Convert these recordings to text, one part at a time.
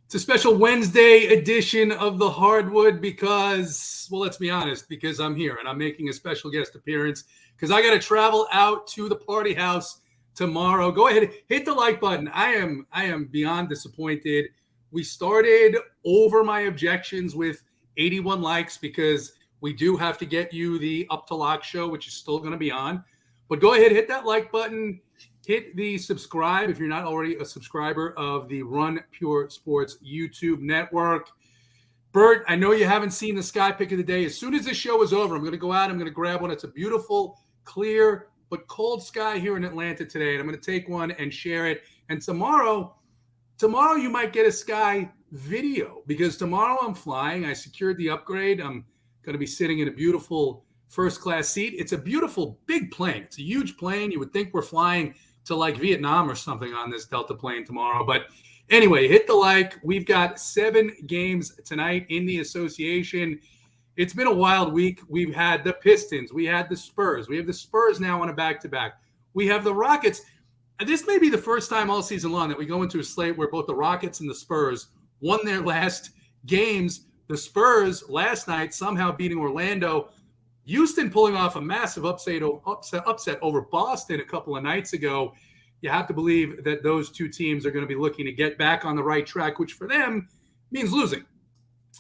It's a special Wednesday edition of the Hardwood because, well, let's be honest, because I'm here and I'm making a special guest appearance because I got to travel out to the party house tomorrow. Go ahead, hit the like button. I am beyond disappointed. We started over my objections with 81 likes because we do have to get you the Up to Lock show, which is still going to be on. But go ahead, hit that like button. Hit the subscribe if you're not already a subscriber of the Run Pure Sports YouTube network. Bert, I know you haven't seen the sky pick of the day. As soon as this show is over, I'm going to go out. I'm going to grab one. It's a beautiful, clear, but cold sky here in Atlanta today. And I'm going to take one and share it. And tomorrow you might get a sky video because tomorrow I'm flying. I secured the upgrade. I'm going to be sitting in a beautiful first-class seat. It's a beautiful, big plane. It's a huge plane. You would think we're flying to like Vietnam or something on this Delta plane tomorrow. But anyway, hit the like. We've got 7 games tonight in the association. It's been a wild week. We've had the Pistons. We had the Spurs. We have the Spurs now on a back-to-back. We have the Rockets. This may be the first time all season long that we go into a slate where both the Rockets and the Spurs won their last games. The Spurs last night somehow beating Orlando. Houston pulling off a massive upset over Boston a couple of nights ago. You have to believe that those two teams are going to be looking to get back on the right track, which for them means losing.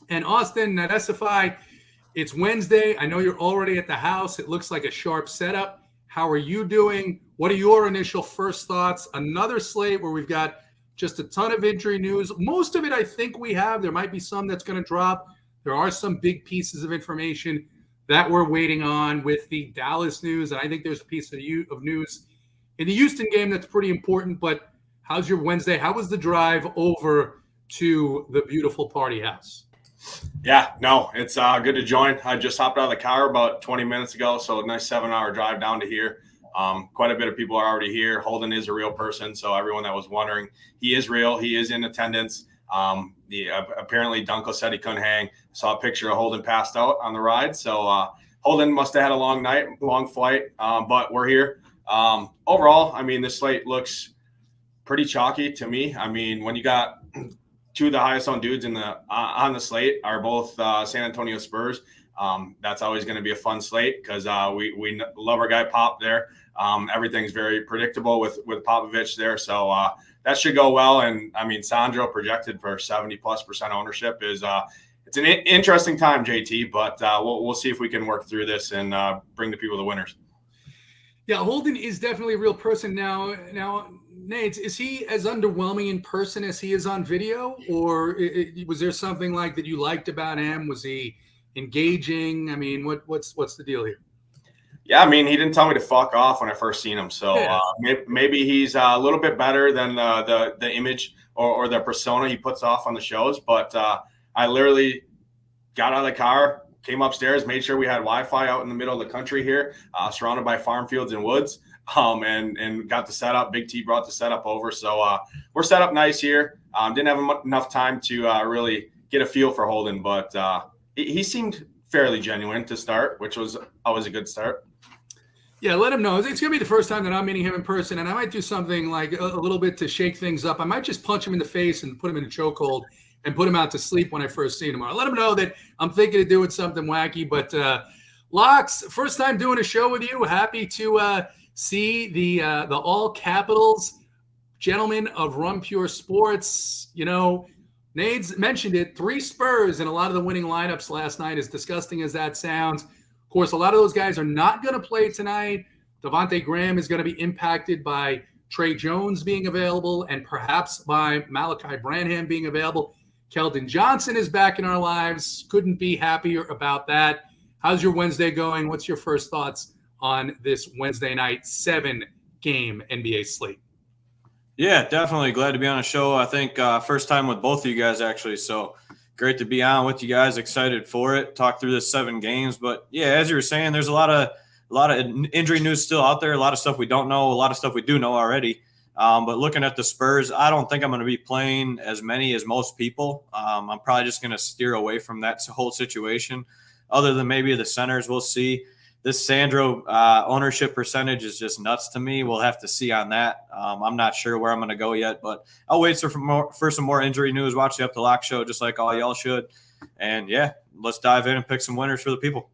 And Austin, Nadesify, it's Wednesday. I know you're already at the house. It looks like a sharp setup. How are you doing? What are your initial first thoughts? Another slate where we've got just a ton of injury news. Most of it I think we have. There might be some that's going to drop. There are some big pieces of information that we're waiting on with the Dallas news. And I think there's a piece of news in the Houston game that's pretty important. But how's your Wednesday? How was the drive over to the beautiful party house? Yeah, no, it's good to join. I just hopped out of the car about 20 minutes ago. So a nice 7-hour drive down to here. Quite a bit of people are already here. Holden is a real person. So everyone that was wondering, he is real. He is in attendance. Apparently Dunkel said he couldn't hang. Saw a picture of Holden passed out on the ride. So Holden must have had a long night, long flight, but we're here. Overall, I mean, this slate looks pretty chalky to me. I mean, when you got two of the highest owned dudes on the slate are both San Antonio Spurs. That's always going to be a fun slate because we love our guy Pop there. Everything's very predictable with Popovich there. So that should go well. And I mean, Sandro projected for 70+% ownership is it's an interesting time, JT, but we'll see if we can work through this and bring the people the winners. Yeah, Holden is definitely a real person now. Now, Nate, is he as underwhelming in person as he is on video, or was there something like that you liked about him? Was he engaging? I mean, what's the deal here? Yeah, I mean, he didn't tell me to fuck off when I first seen him. So yeah. Maybe he's a little bit better than the image or the persona he puts off on the shows. But I literally got out of the car, came upstairs, made sure we had Wi-Fi out in the middle of the country here, surrounded by farm fields and woods, and got the setup. Big T brought the setup over. So we're set up nice here. Didn't have enough time to really get a feel for Holden, but he seemed fairly genuine to start, which was always a good start. Yeah, let him know. It's going to be the first time that I'm meeting him in person, and I might do something like a little bit to shake things up. I might just punch him in the face and put him in a chokehold and put him out to sleep when I first see him tomorrow. Let him know that I'm thinking of doing something wacky. But Locks, first time doing a show with you. Happy to see the all capitals gentlemen of Run Pure Sports. You know, Nade's mentioned it. 3 Spurs in a lot of the winning lineups last night, as disgusting as that sounds. Of course, a lot of those guys are not going to play tonight. Devontae Graham is going to be impacted by Trey Jones being available and perhaps by Malachi Branham being available. Keldon Johnson is back in our lives. Couldn't be happier about that. How's your Wednesday going? What's your first thoughts on this Wednesday night 7-game NBA slate? Yeah, definitely glad to be on a show. I think first time with both of you guys, actually. So great to be on with you guys. Excited for it. Talk through this 7 games. But yeah, as you were saying, there's a lot of injury news still out there. A lot of stuff we don't know. A lot of stuff we do know already. But looking at the Spurs, I don't think I'm going to be playing as many as most people. I'm probably just going to steer away from that whole situation. Other than maybe the centers, we'll see. this Sandro ownership percentage is just nuts to me. We'll have to see on that. I'm not sure where I'm going to go yet, but I'll wait for some more injury news. Watch the Up to Lock show, just like all y'all should. And yeah, let's dive in and pick some winners for the people.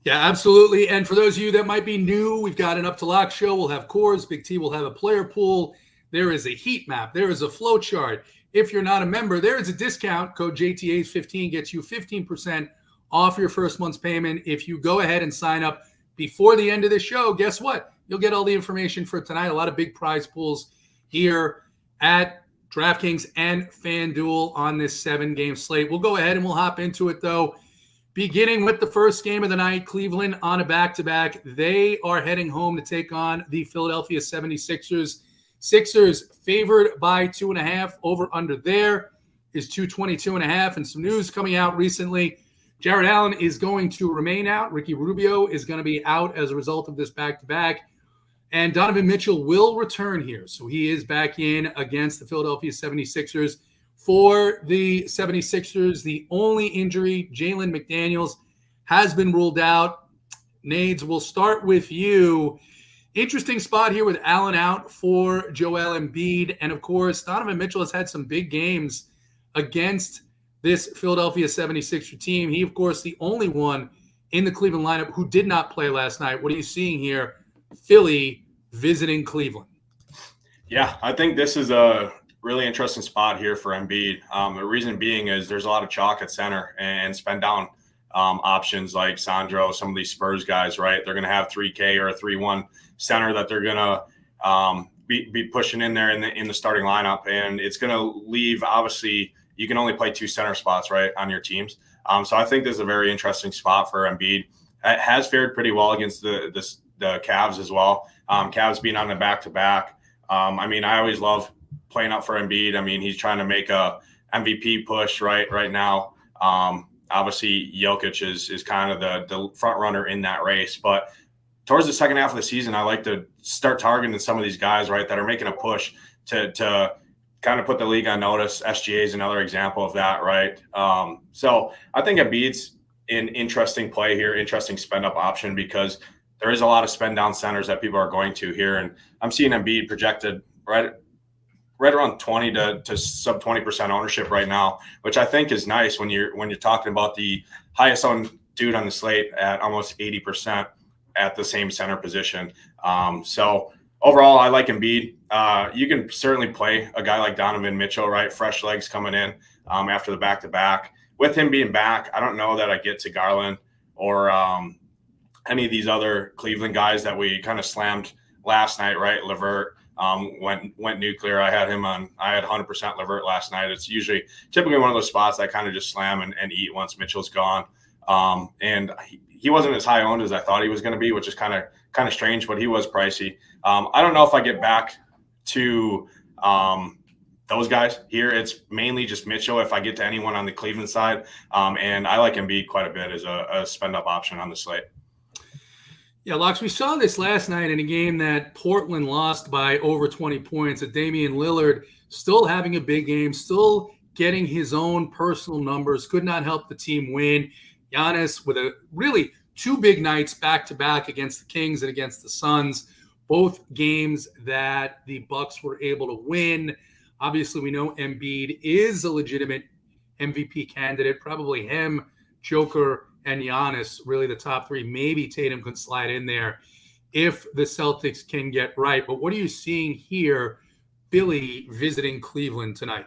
Yeah, absolutely. And for those of you that might be new, we've got an Up to Lock show. We'll have cores. Big T will have a player pool. There is a heat map. There is a flow chart. If you're not a member, there is a discount. Code JTHayes15 gets you 15% off your first month's payment. If you go ahead and sign up before the end of the show, guess what? You'll get all the information for tonight. A lot of big prize pools here at DraftKings and FanDuel on this 7-game slate. We'll go ahead and we'll hop into it, though. Beginning with the first game of the night, Cleveland on a back-to-back. They are heading home to take on the Philadelphia 76ers. Sixers favored by 2.5. Over under there is 222.5. And some news coming out recently. Jared Allen is going to remain out. Ricky Rubio is going to be out as a result of this back-to-back. And Donovan Mitchell will return here. So he is back in against the Philadelphia 76ers. For the 76ers, the only injury, Jalen McDaniels, has been ruled out. Nades, we'll start with you. Interesting spot here with Allen out for Joel Embiid. And, of course, Donovan Mitchell has had some big games against this Philadelphia 76er team. He, of course, the only one in the Cleveland lineup who did not play last night. What are you seeing here? Philly visiting Cleveland. Yeah, I think this is a really interesting spot here for Embiid. The reason being is there's a lot of chalk at center and spend down options like Sandro, some of these Spurs guys, right? They're going to have 3K or a 3-1 center that they're going to be pushing in there in the starting lineup. And it's going to leave, obviously, you can only play 2 center spots, right, on your teams. So I think this is a very interesting spot for Embiid. It has fared pretty well against the Cavs as well. Cavs being on the back-to-back. I mean, I always love playing up for Embiid. I mean, he's trying to make a MVP push right now. Obviously, Jokic is kind of the front runner in that race. But towards the second half of the season, I like to start targeting some of these guys, right, that are making a push to kind of put the league on notice. SGA is another example of that, right? So I think Embiid's an interesting play here, interesting spend-up option because there is a lot of spend-down centers that people are going to here. And I'm seeing Embiid projected right around 20 to sub 20% ownership right now, which I think is nice when you're talking about the highest owned dude on the slate at almost 80% at the same center position. So overall, I like Embiid. You can certainly play a guy like Donovan Mitchell, right? Fresh legs coming in after the back-to-back. With him being back, I don't know that I get to Garland or any of these other Cleveland guys that we kind of slammed last night, right? LeVert went nuclear. I had 100% LeVert last night. It's typically one of those spots I kind of just slam and eat once Mitchell's gone. And he wasn't as high owned as I thought he was going to be, which is kind of strange, but he was pricey. I don't know if I get back to those guys here. It's mainly just Mitchell if I get to anyone on the Cleveland side. And I like Embiid quite a bit as a spend-up option on the slate. Yeah, Lux, we saw this last night in a game that Portland lost by over 20 points. Damian Lillard still having a big game, still getting his own personal numbers, could not help the team win. Giannis with really 2 big nights back-to-back against the Kings and against the Suns, both games that the Bucks were able to win. Obviously, we know Embiid is a legitimate MVP candidate, probably him, Joker, and Giannis, really the top 3. Maybe Tatum could slide in there if the Celtics can get right. But what are you seeing here, Billy visiting Cleveland tonight?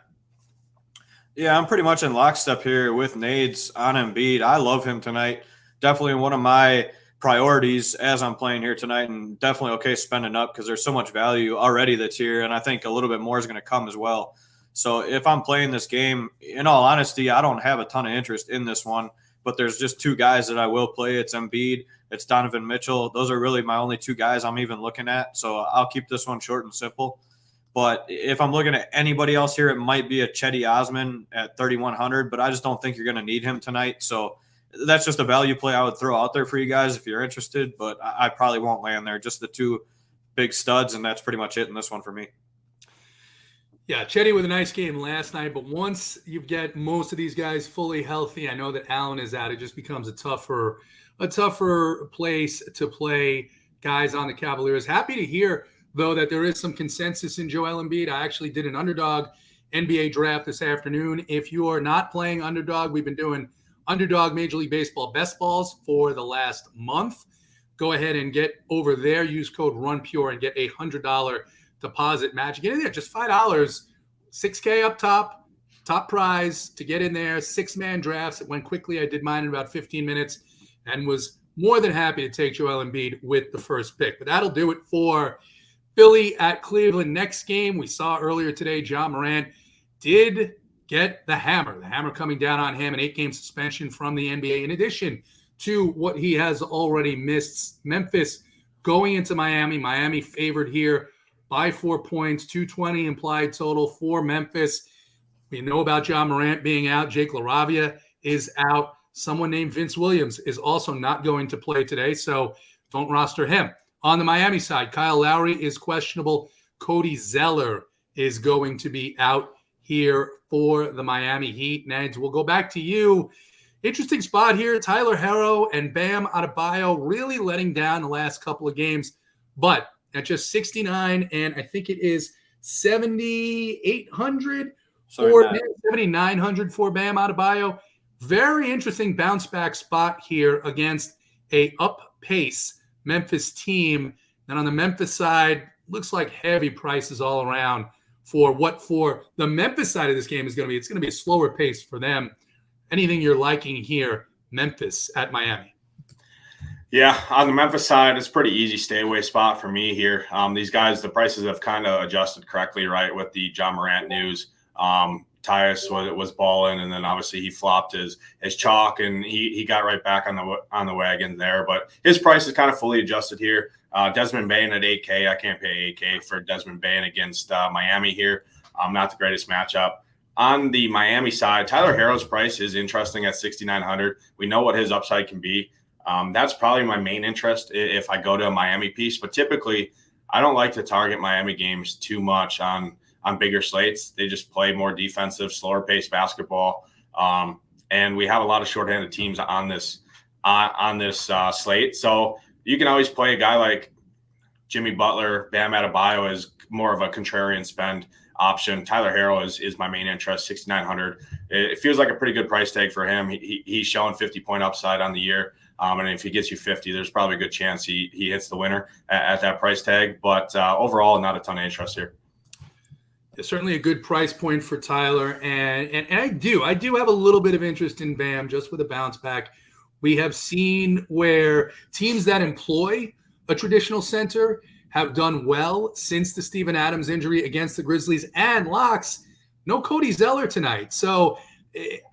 Yeah, I'm pretty much in lockstep here with Nades on Embiid. I love him tonight. Definitely one of my priorities as I'm playing here tonight, and definitely okay spending up because there's so much value already that's here, and I think a little bit more is going to come as well. So if I'm playing this game, in all honesty, I don't have a ton of interest in this one. But there's just 2 guys that I will play. It's Embiid. It's Donovan Mitchell. Those are really my only 2 guys I'm even looking at. So I'll keep this one short and simple. But if I'm looking at anybody else here, it might be a Cedi Osman at 3,100, but I just don't think you're going to need him tonight. So that's just a value play I would throw out there for you guys if you're interested, but I probably won't land there. Just the 2 big studs, and that's pretty much it in this one for me. Yeah, Cedi with a nice game last night, but once you get most of these guys fully healthy, I know that Allen is out. It just becomes a tougher a tougher place to play guys on the Cavaliers. Happy to hear, though, that there is some consensus in Joel Embiid. I actually did an underdog NBA draft this afternoon. If you are not playing underdog, we've been doing underdog Major League Baseball best balls for the last month. Go ahead and get over there. Use code RUNPURE and get a $100 deposit match. Get in there, just $5, $6K up top prize to get in there. 6-man drafts. It went quickly. I did mine in about 15 minutes and was more than happy to take Joel Embiid with the first pick. But that'll do it for Philly at Cleveland. Next game, we saw earlier today, Ja Morant did get the hammer coming down on him, an 8-game suspension from the NBA, in addition to what he has already missed. Memphis going into Miami. Miami favored here by 4 points, 220 implied total for Memphis. We know about Ja Morant being out. Jake LaRavia is out. Someone named Vince Williams is also not going to play today, so don't roster him. On the Miami side, Kyle Lowry is questionable. Cody Zeller is going to be out here for the Miami Heat. Neds, we'll go back to you. Interesting spot here. Tyler Herro and Bam Adebayo really letting down the last couple of games, but at just 69 and I think it is 7,800 or 7,900 for Bam Adebayo. Very interesting bounce back spot here against a up pace Memphis team. And on the Memphis side, looks like heavy prices all around for the Memphis side of this game is going to be. It's going to be a slower pace for them. Anything you're liking here, Memphis at Miami? Yeah, on the Memphis side, it's a pretty easy stay away spot for me here. These guys, the prices have kind of adjusted correctly, right, with the Ja Morant news. Tyus was balling, and then obviously he flopped his chalk, and he got right back on the wagon there. But his price is kind of fully adjusted here. Desmond Bane at 8K. I can't pay 8K for Desmond Bane against Miami here. Not the greatest matchup. On the Miami side, Tyler Herro's price is interesting at 6,900. We know what his upside can be. That's probably my main interest if I go to a Miami piece. But typically, I don't like to target Miami games too much on bigger slates. They just play more defensive, slower paced basketball. And we have a lot of shorthanded teams on this slate. So you can always play a guy like Jimmy Butler, Bam Adebayo is more of a contrarian spend option. Tyler Herro is my main interest, 6,900. It feels like a pretty good price tag for him. He's showing 50-point upside on the year. And if he gets you 50, there's probably a good chance he hits the winner at that price tag. But overall, not a ton of interest here. It's certainly a good price point for Tyler. And I do have a little bit of interest in Bam just with a bounce back. We have seen where teams that employ a traditional center have done well since the Steven Adams injury against the Grizzlies. And Locks, no Cody Zeller tonight. So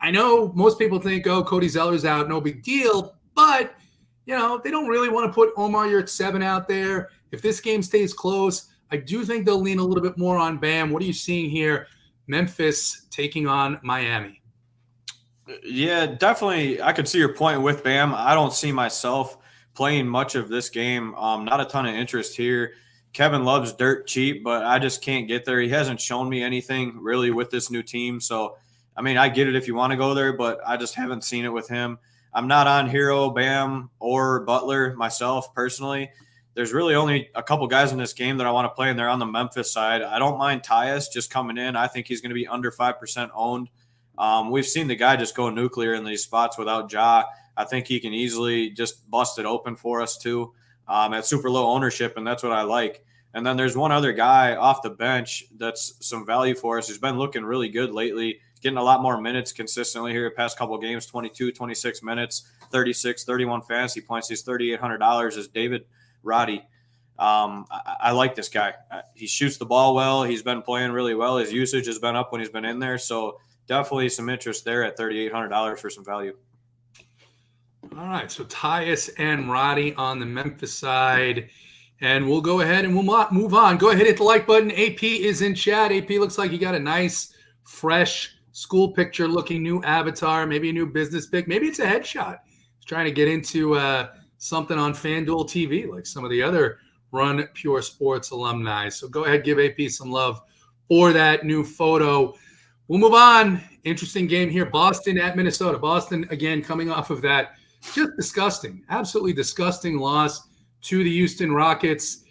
I know most people think, oh, Cody Zeller's out, no big deal. But, they don't really want to put Omar Yurtseven out there. If this game stays close, I do think they'll lean a little bit more on Bam. What are you seeing here? Memphis taking on Miami. Yeah, definitely. I could see your point with Bam. I don't see myself playing much of this game. Not a ton of interest here. Kevin Love's dirt cheap, but I just can't get there. He hasn't shown me anything really with this new team. So, I get it if you want to go there, but I just haven't seen it with him. I'm not on Herro, Bam, or Butler myself personally. There's really only a couple guys in this game that I want to play, and they're on the Memphis side. I don't mind Tyus just coming in. I think he's going to be under 5% owned. We've seen the guy just go nuclear in these spots without Ja. I think he can easily just bust it open for us too at super low ownership, and that's what I like. And then there's one other guy off the bench that's some value for us. He's been looking really good lately, getting a lot more minutes consistently here the past couple of games, 22, 26 minutes, 36, 31 fantasy points. He's $3,800 is David Roddy. I like this guy. He shoots the ball well. He's been playing really well. His usage has been up when he's been in there. So definitely some interest there at $3,800 for some value. All right. So Tyus and Roddy on the Memphis side. And we'll go ahead and we'll move on. Go ahead, hit the like button. AP is in chat. AP looks like you got a nice, fresh school picture looking new avatar, maybe a new business pic. Maybe it's a headshot. He's trying to get into something on FanDuel TV like some of the other Run Pure Sports alumni. So go ahead, give AP some love for that new photo. We'll move on. Interesting game here. Boston at Minnesota. Boston, again, coming off of that Just disgusting. Absolutely disgusting loss to the Houston Rockets.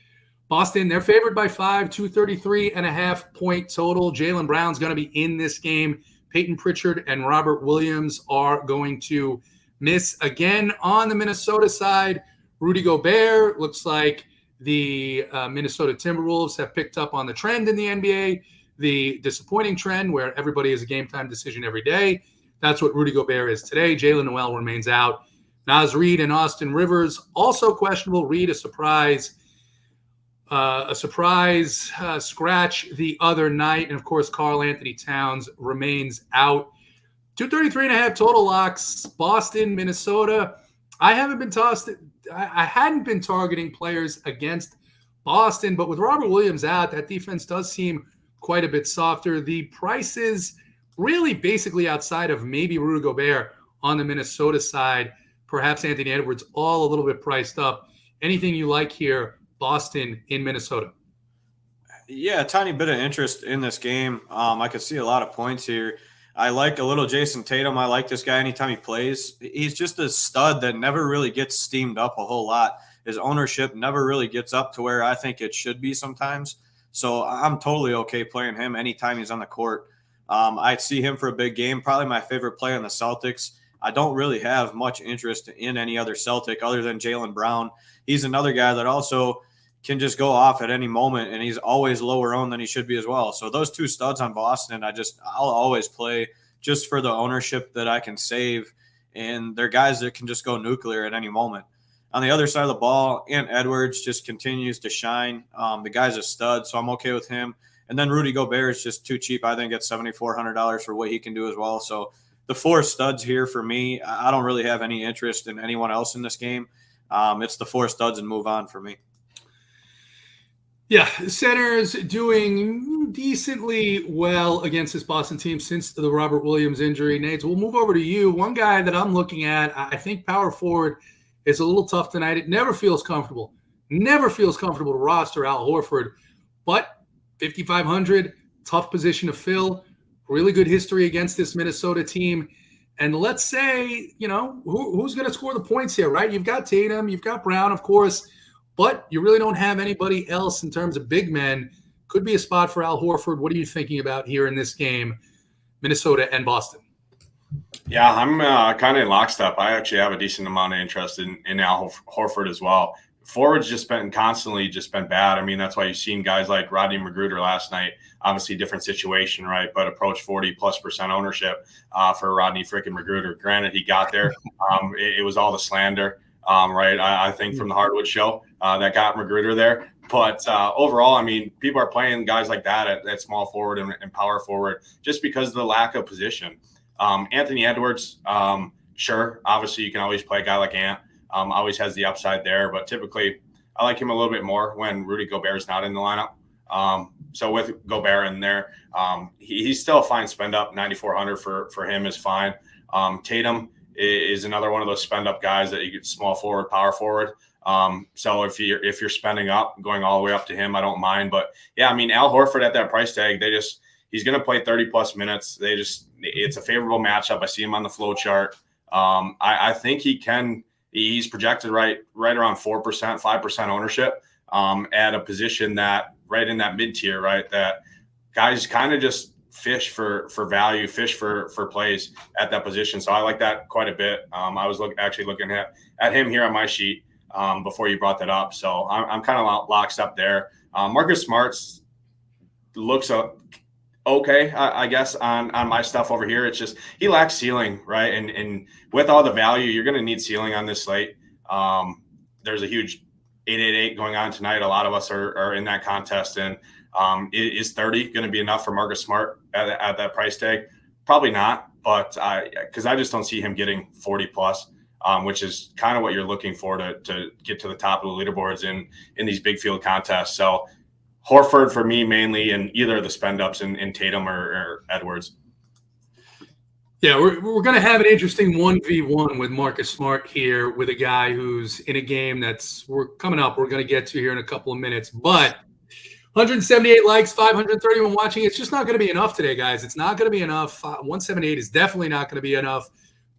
Boston, they're favored by 5, 233.5 point total. Jaylen Brown's going to be in this game. Peyton Pritchard and Robert Williams are going to miss again. On the Minnesota side, Rudy Gobert, looks like the Minnesota Timberwolves have picked up on the trend in the NBA, the disappointing trend where everybody is a game time decision every day. That's what Rudy Gobert is today. Jalen Noel remains out. Naz Reid and Austin Rivers also questionable. Reid a surprise scratch the other night. And, of course, Karl Anthony Towns remains out. 233.5 total locks. Boston, Minnesota. I hadn't been targeting players against Boston, but with Robert Williams out, that defense does seem quite a bit softer. The prices really basically outside of maybe Rudy Gobert on the Minnesota side, perhaps Anthony Edwards, all a little bit priced up. Anything you like here, Boston in Minnesota? Yeah, a tiny bit of interest in this game. I could see a lot of points here. I like a little Jason Tatum. I like this guy anytime he plays. He's just a stud that never really gets steamed up a whole lot. His ownership never really gets up to where I think it should be sometimes. So I'm totally okay playing him anytime he's on the court. I see him for a big game, probably my favorite player in the Celtics. I don't really have much interest in any other Celtic other than Jaylen Brown. He's another guy that also can just go off at any moment, and he's always lower owned than he should be as well. So those two studs on Boston, I'll always play just for the ownership that I can save, and they're guys that can just go nuclear at any moment. On the other side of the ball, Ant Edwards just continues to shine. The guy's a stud, so I'm okay with him. And then Rudy Gobert is just too cheap. I think it's $7,400 for what he can do as well. So the four studs here for me, I don't really have any interest in anyone else in this game. It's the four studs and move on for me. Yeah, centers doing decently well against this Boston team since the Robert Williams injury. Nate, we'll move over to you. One guy that I'm looking at, I think power forward is a little tough tonight. It never feels comfortable to roster Al Horford, but 5,500, tough position to fill. Really good history against this Minnesota team. And let's say, who's going to score the points here, right? You've got Tatum, you've got Brown, of course, but you really don't have anybody else in terms of big men. Could be a spot for Al Horford. What are you thinking about here in this game, Minnesota and Boston? Yeah, I'm kind of in lockstep. I actually have a decent amount of interest in Al Horford as well. Forwards just been bad. I mean, that's why you've seen guys like Rodney Magruder last night. Obviously, different situation, right? But approach 40+% ownership for Rodney freaking Magruder. Granted, he got there. It was all the slander, right? I think from the Hardwood show that got Magruder there. But overall, I mean, people are playing guys like that at small forward and power forward just because of the lack of position. Anthony Edwards, sure. Obviously, you can always play a guy like Ant. Always has the upside there, but typically I like him a little bit more when Rudy Gobert is not in the lineup. So with Gobert in there, he's still a fine spend up. 9,400 for him is fine. Tatum is another one of those spend up guys that you get small forward, power forward. So if you're spending up, going all the way up to him, I don't mind. But yeah, I mean, Al Horford at that price tag, he's going to play 30+ minutes. It's a favorable matchup. I see him on the flow chart. I think he's projected right around 4%, 5% ownership at a position that right in that mid tier, right? That guys kind of just fish for value, fish for plays at that position. So I like that quite a bit. I was actually looking at him here on my sheet before you brought that up. So I'm kind of locked up there. Marcus Smart's looks okay, I guess, on my stuff over here. It's just he lacks ceiling, right? And with all the value, you're going to need ceiling on this slate. There's a huge 888 going on tonight. A lot of us are in that contest. And is 30 going to be enough for Marcus Smart at that price tag? Probably not, but because I just don't see him getting 40+, which is kind of what you're looking for to get to the top of the leaderboards in these big field contests. So Horford for me mainly, and either of the spend ups in Tatum or Edwards. Yeah, we're going to have an interesting 1v1 with Marcus Smart here with a guy who's in a game we're coming up. We're going to get to here in a couple of minutes, but 178 likes, 531 watching. It's just not going to be enough today, guys. It's not going to be enough. 178 is definitely not going to be enough.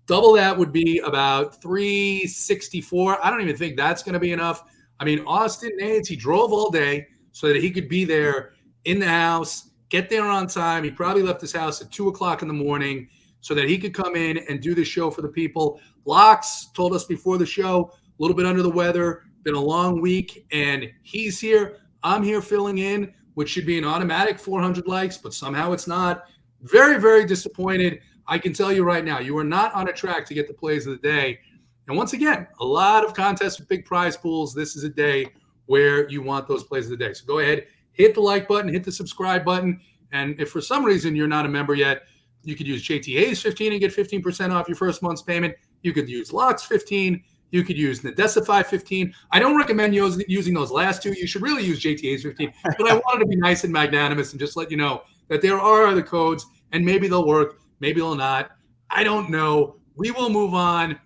Double that would be about 364. I don't even think that's going to be enough. I mean, Austin Nates, he drove all day so that he could be there in the house, get there on time. He probably left his house at 2 o'clock in the morning so that he could come in and do the show for the people. Locks told us before the show, a little bit under the weather, been a long week, and he's here. I'm here filling in, which should be an automatic 400 likes, but somehow it's not. Very, very disappointed. I can tell you right now, you are not on a track to get the plays of the day. And once again, a lot of contests with big prize pools. This is a day where you want those plays of the day. So go ahead, hit the like button, hit the subscribe button. And if for some reason you're not a member yet, you could use JTHayes 15 and get 15% off your first month's payment. You could use Locks 15. You could use Nadesify 15. I don't recommend using those last two. You should really use JTHayes 15. But I wanted to be nice and magnanimous and just let you know that there are other codes, and maybe they'll work. Maybe they'll not. I don't know. We will move on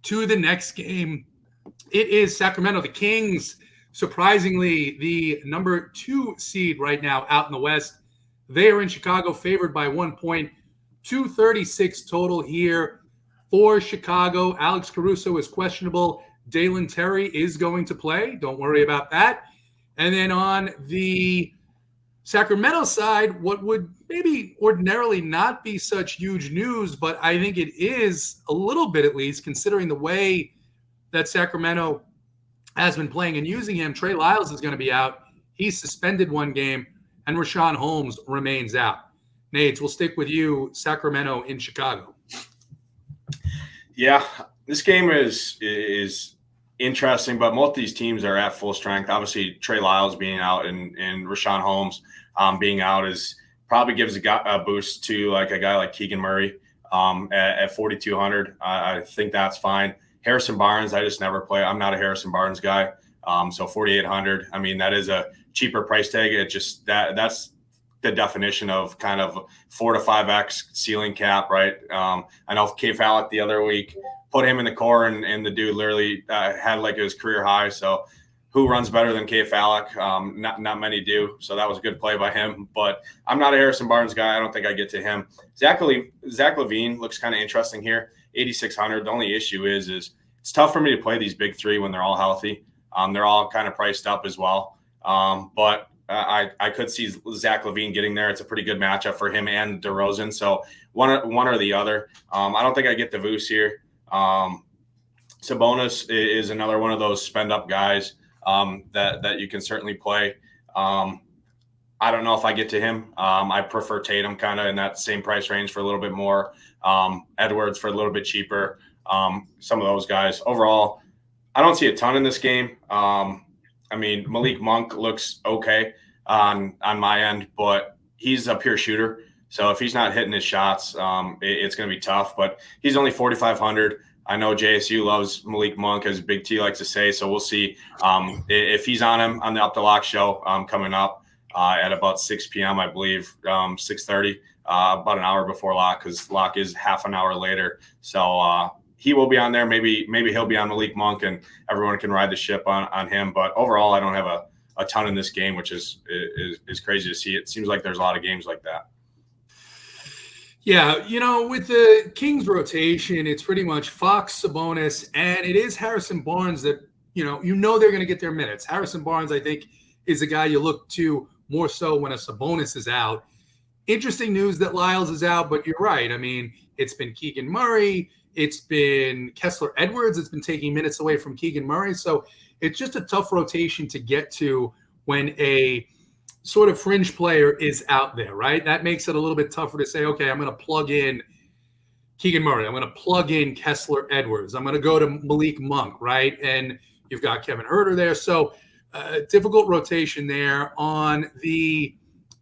to the next game. It is Sacramento. The Kings, surprisingly, the number 2 seed right now out in the West. They are in Chicago, favored by 1 point. 236 total here for Chicago. Alex Caruso is questionable. Dalen Terry is going to play. Don't worry about that. And then on the Sacramento side, what would maybe ordinarily not be such huge news, but I think it is a little bit, at least, considering the way that Sacramento has been playing and using him. Trey Lyles is going to be out. He's suspended 1 game, and Rashawn Holmes remains out. Nate, we'll stick with you. Sacramento in Chicago. Yeah, this game is interesting, but most of these teams are at full strength. Obviously, Trey Lyles being out and Rashawn Holmes being out probably gives a boost to like a guy like Keegan Murray at 4,200. I think that's fine. Harrison Barnes, I just never play. I'm not a Harrison Barnes guy. So 4,800. I mean, that is a cheaper price tag. It just that's the definition of kind of 4 to 5x ceiling cap, right? I know K Fallick the other week put him in the core, and the dude literally had like his career high. So who runs better than K Fallick? Not many do. So that was a good play by him. But I'm not a Harrison Barnes guy. I don't think I get to him. Zach LaVine looks kind of interesting here, 8,600. The only issue is it's tough for me to play these big 3 when they're all healthy. They're all kind of priced up as well. But I could see Zach LaVine getting there. It's a pretty good matchup for him and DeRozan. So one or the other. I don't think I get the Voos here. Sabonis is another one of those spend up guys that you can certainly play. I don't know if I get to him. I prefer Tatum kind of in that same price range for a little bit more. Edwards for a little bit cheaper. Some of those guys. Overall, I don't see a ton in this game. I mean, Malik Monk looks okay on my end, but he's a pure shooter. So if he's not hitting his shots, it's going to be tough. But he's only 4,500. I know JSU loves Malik Monk, as Big T likes to say. So we'll see if he's on him on the Up the Lock show coming up at about 6 p.m., I believe, 6:30, about an hour before Lock, because Lock is half an hour later. So he will be on there. Maybe he'll be on Malik Monk, and everyone can ride the ship on him. But overall, I don't have a ton in this game, which is crazy to see. It seems like there's a lot of games like that. Yeah, with the Kings rotation, it's pretty much Fox, Sabonis, and it is Harrison Barnes that, they're going to get their minutes. Harrison Barnes, I think, is a guy you look to more so when a Sabonis is out. Interesting news that Lyles is out, but you're right. I mean, it's been Keegan Murray. It's been Kessler Edwards. It's been taking minutes away from Keegan Murray. So it's just a tough rotation to get to when a sort of fringe player is out there, right? That makes it a little bit tougher to say, okay, I'm going to plug in Keegan Murray. I'm going to plug in Kessler Edwards. I'm going to go to Malik Monk, right? And you've got Kevin Huerter there. So difficult rotation there. On the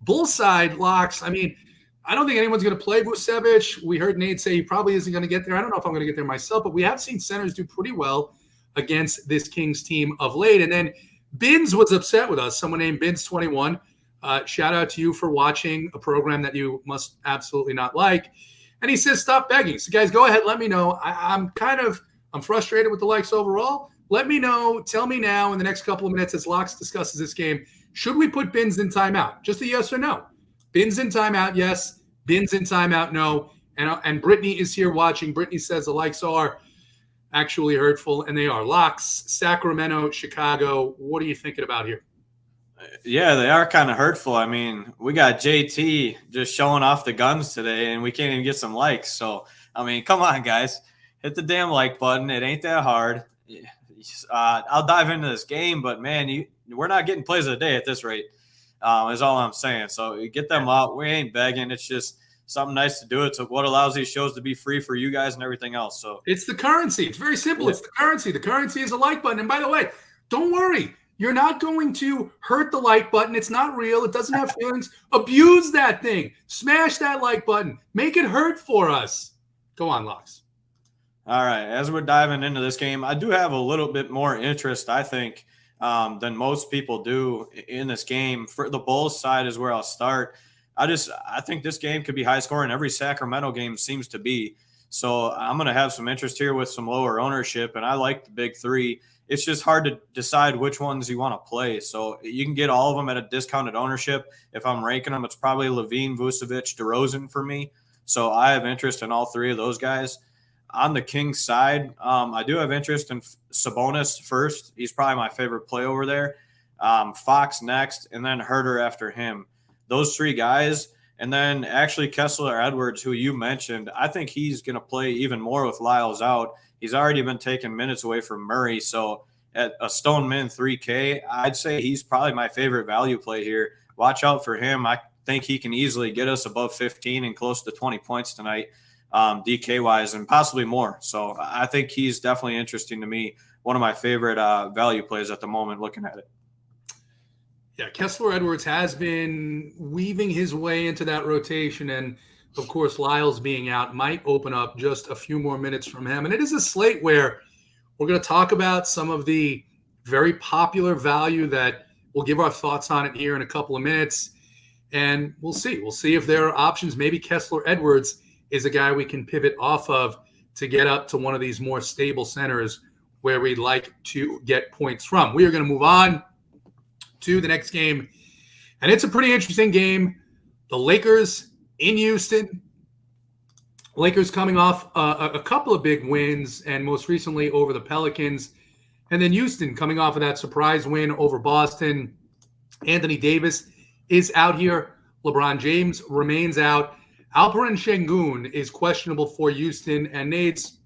Bull side, Locks, I mean, I don't think anyone's going to play Vucevic. We heard Nate say he probably isn't going to get there. I don't know if I'm going to get there myself, but we have seen centers do pretty well against this Kings team of late. And then Bins was upset with us, someone named Bins21. Shout out to you for watching a program that you must absolutely not like. And he says, stop begging. So, guys, go ahead. Let me know. I'm frustrated with the likes overall. Let me know. Tell me now in the next couple of minutes as Locks discusses this game, should we put Bins in timeout? Just a yes or no. Bins in timeout, yes. Bins in timeout, no. And Brittany is here watching. Brittany says the likes are actually hurtful, and they are. Locks, Sacramento, Chicago. What are you thinking about here? Yeah, they are kind of hurtful. I mean, we got JT just showing off the guns today, and we can't even get some likes. So, I mean, come on, guys. Hit the damn like button. It ain't that hard. I'll dive into this game, but, man, we're not getting plays of the day at this rate is all I'm saying. So get them out. We ain't begging. It's just something nice to do. It's what allows these shows to be free for you guys and everything else. So it's the currency. It's very simple. It's the currency. The currency is a like button. And by the way, don't worry. You're not going to hurt the like button. It's not real. It doesn't have feelings. Abuse that thing. Smash that like button. Make it hurt for us. Go on, Locks. All right. As we're diving into this game, I do have a little bit more interest, I think, than most people do in this game. For the Bulls side is where I'll start. I think this game could be high scoring. Every Sacramento game seems to be. So I'm going to have some interest here with some lower ownership, and I like the big three. It's just hard to decide which ones you want to play. So you can get all of them at a discounted ownership. If I'm ranking them, it's probably Levine, Vucevic, DeRozan for me. So I have interest in all three of those guys. On the Kings side, I do have interest in Sabonis first. He's probably my favorite play over there. Fox next, and then Herter after him. Those three guys. And then actually Kessler Edwards, who you mentioned, I think he's going to play even more with Lyles out. He's already been taking minutes away from Murray. So at a stone min 3K, I'd say he's probably my favorite value play here. Watch out for him. I think he can easily get us above 15 and close to 20 points tonight, DK-wise, and possibly more. So I think he's definitely interesting to me. One of my favorite value plays at the moment looking at it. Yeah, Kessler Edwards has been weaving his way into that rotation, and of course, Lyles being out might open up just a few more minutes from him. And it is a slate where we're going to talk about some of the very popular value that we'll give our thoughts on it here in a couple of minutes. And we'll see. We'll see if there are options. Maybe Kessler Edwards is a guy we can pivot off of to get up to one of these more stable centers where we'd like to get points from. We are going to move on to the next game. And it's a pretty interesting game. The Lakers in Houston. Lakers coming off a couple of big wins, and most recently over the Pelicans. And then Houston coming off of that surprise win over Boston. Anthony Davis is out here. LeBron James remains out. Alperen Şengün is questionable for Houston. And Nate's,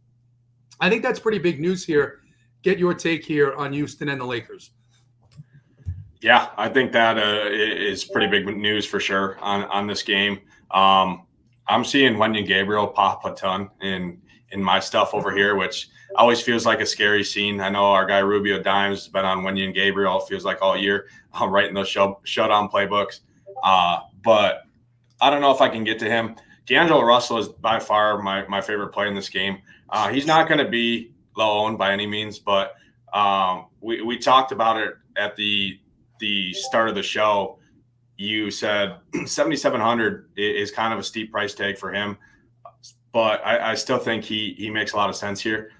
I think that's pretty big news here. Get your take here on Houston and the Lakers. Yeah, I think that is pretty big news for sure on this game. I'm seeing Wenyen Gabriel pop a ton in my stuff over here, which always feels like a scary scene. I know our guy Rubio Dimes has been on Wenyen Gabriel, feels like all year, writing those shutdown playbooks. But I don't know if I can get to him. D'Angelo Russell is by far my favorite play in this game. He's not going to be low owned by any means, but we talked about it at the start of the show. You said 7,700 is kind of a steep price tag for him, but I still think he makes a lot of sense here.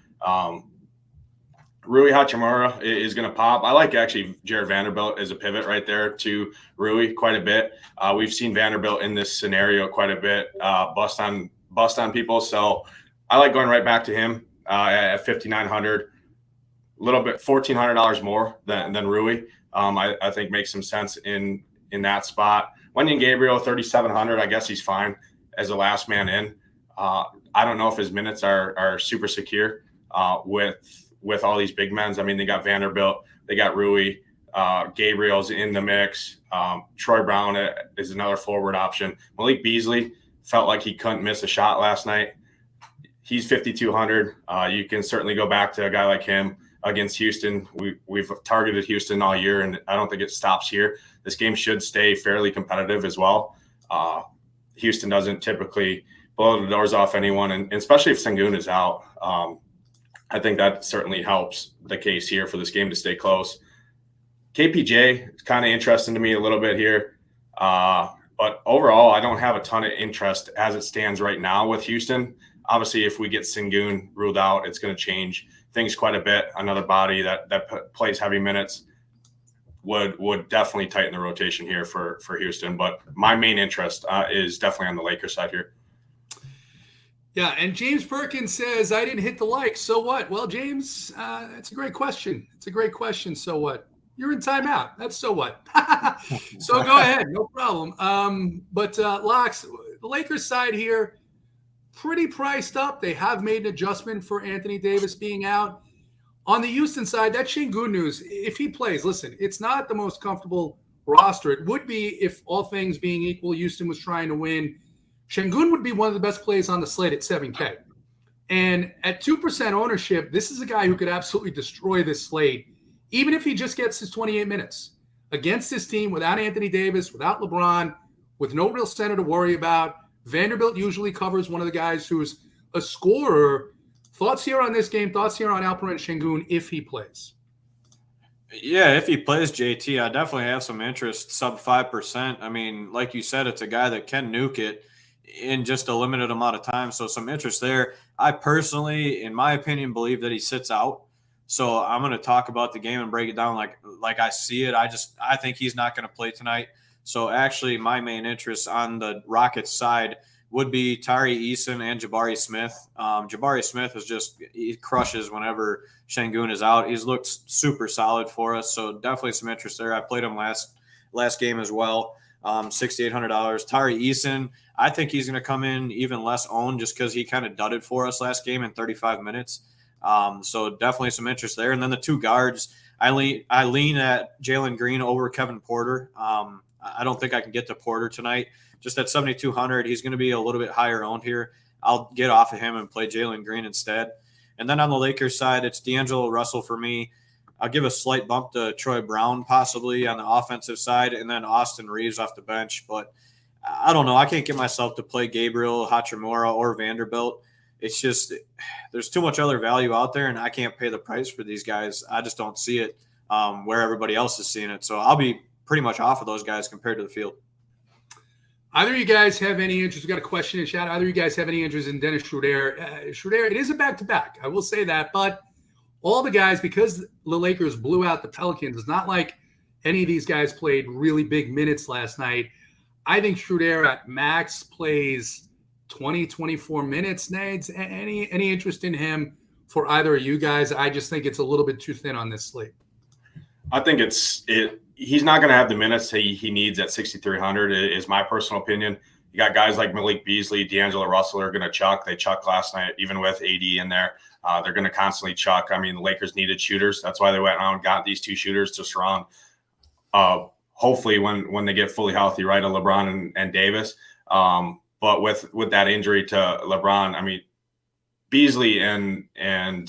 Rui Hachimura is going to pop. I like actually Jared Vanderbilt as a pivot right there to Rui quite a bit. We've seen Vanderbilt in this scenario quite a bit, bust on people. So I like going right back to him at 5,900, a little bit $1,400 more than Rui. I think makes some sense in that spot. Wenyen Gabriel, 3,700. I guess he's fine as a last man in. I don't know if his minutes are super secure with all these big men. I mean, they got Vanderbilt, they got Rui, Gabriel's in the mix. Troy Brown is another forward option. Malik Beasley felt like he couldn't miss a shot last night. He's 5,200. You can certainly go back to a guy like him against Houston. We've targeted Houston all year, and I don't think it stops here. This game should stay fairly competitive as well. Houston doesn't typically blow the doors off anyone, and especially if Şengün is out. I think that certainly helps the case here for this game to stay close. KPJ is kind of interesting to me a little bit here. But overall, I don't have a ton of interest as it stands right now with Houston. Obviously, if we get Şengün ruled out, it's going to change things quite a bit. Another body that plays heavy minutes would definitely tighten the rotation here for Houston. But my main interest is definitely on the Lakers side here. Yeah, and James Perkins says, I didn't hit the like. So what? Well, James, that's a great question. It's a great question. So what? You're in timeout. That's so what? So go ahead. No problem. But Locks, the Lakers side here, pretty priced up. They have made an adjustment for Anthony Davis being out. On the Houston side, that's Şengün news. If he plays, listen, it's not the most comfortable roster. It would be if all things being equal, Houston was trying to win. Şengün would be one of the best plays on the slate at 7K. And at 2% ownership, this is a guy who could absolutely destroy this slate, even if he just gets his 28 minutes against this team without Anthony Davis, without LeBron, with no real center to worry about. Vanderbilt usually covers one of the guys who's a scorer. Thoughts here on this game? Thoughts here on Alperen Şengün if he plays? Yeah, if he plays, JT, I definitely have some interest, sub 5%. I mean, like you said, it's a guy that can nuke it in just a limited amount of time. So some interest there. I personally, in my opinion, believe that he sits out. So I'm going to talk about the game and break it down like I see it. I think he's not going to play tonight. So actually my main interest on the Rockets side would be Tari Eason and Jabari Smith. Jabari Smith he crushes whenever Şengün is out. He's looked super solid for us. So definitely some interest there. I played him last game as well. $6,800. Tari Eason, I think he's going to come in even less owned just because he kind of dudded for us last game in 35 minutes. So definitely some interest there. And then the two guards, I lean at Jalen Green over Kevin Porter. I don't think I can get to Porter tonight. Just at 7,200, he's going to be a little bit higher owned here. I'll get off of him and play Jalen Green instead. And then on the Lakers side, it's D'Angelo Russell for me. I'll give a slight bump to Troy Brown possibly on the offensive side, and then Austin Reeves off the bench. But I don't know. I can't get myself to play Gabriel, Hachimura, or Vanderbilt. It's just there's too much other value out there, and I can't pay the price for these guys. I just don't see it where everybody else is seeing it. So I'll be pretty much off of those guys compared to the field. Either of you guys have any interest? We got a question in chat. Either of you guys have any interest in Dennis Schroeder? Schroeder, it is a back-to-back. I will say that. But all the guys, because the Lakers blew out the Pelicans, it's not like any of these guys played really big minutes last night. I think Schroeder at max plays 20, 24 minutes. Nades, any interest in him for either of you guys? I just think it's a little bit too thin on this slate. I think he's not going to have the minutes he needs at 6,300 is my personal opinion. You got guys like Malik Beasley, D'Angelo Russell are going to chuck. They chucked last night, even with AD in there. They're going to constantly chuck. I mean, the Lakers needed shooters. That's why they went out and got these two shooters to surround. Hopefully, when they get fully healthy, right, of LeBron and Davis. But with that injury to LeBron, I mean, Beasley and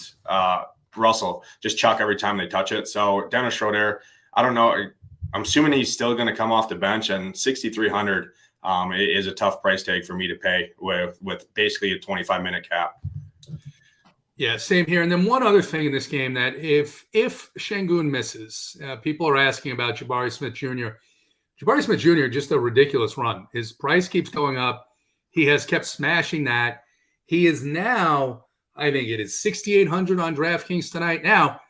Russell just chuck every time they touch it. So Dennis Schroeder, I don't know. I'm assuming he's still going to come off the bench, and 6,300 is a tough price tag for me to pay with basically a 25-minute cap. Yeah, same here. And then one other thing in this game that if Şengün misses, people are asking about Jabari Smith Jr. Jabari Smith Jr. just a ridiculous run. His price keeps going up. He has kept smashing that. He is now, I think it is 6,800 on DraftKings tonight. Now,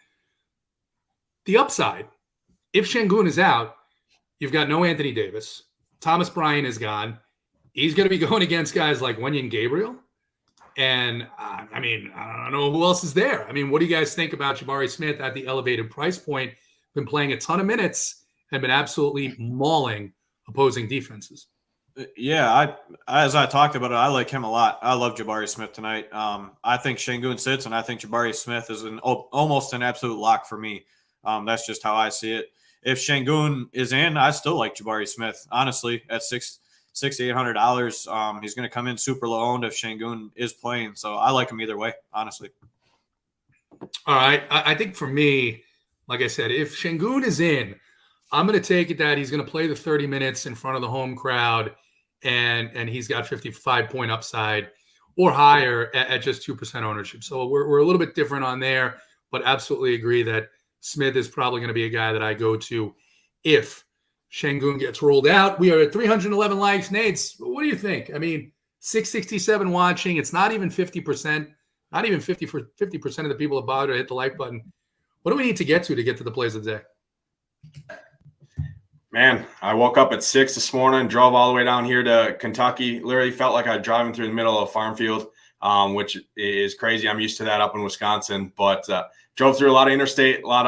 the upside, if Şengün is out, you've got no Anthony Davis. Thomas Bryant is gone. He's going to be going against guys like Wenyen Gabriel. And, I mean, I don't know who else is there. I mean, what do you guys think about Jabari Smith at the elevated price point? Been playing a ton of minutes and been absolutely mauling opposing defenses. Yeah, as I talked about it, I like him a lot. I love Jabari Smith tonight. I think Şengün sits, and I think Jabari Smith is almost an absolute lock for me. That's just how I see it. If Şengün is in, I still like Jabari Smith, honestly, at $6,800. He's going to come in super low owned if Şengün is playing. So I like him either way, honestly. All right. I think for me, like I said, if Şengün is in, I'm going to take it that he's going to play the 30 minutes in front of the home crowd, and he's got 55-point upside or higher at just 2% ownership. So we're a little bit different on there, but absolutely agree that Smith is probably going to be a guy that I go to if Şengün gets rolled out. We are at 311 likes. Nades, what do you think? I mean, 667 watching. It's not even 50%, not even 50% of the people that bother to hit the like button. What do we need to get to the plays of the day? Man, I woke up at 6 this morning, drove all the way down here to Kentucky. Literally felt like I was driving through the middle of a farm field. which is crazy. I'm used to that up in Wisconsin, but drove through a lot of interstate, a lot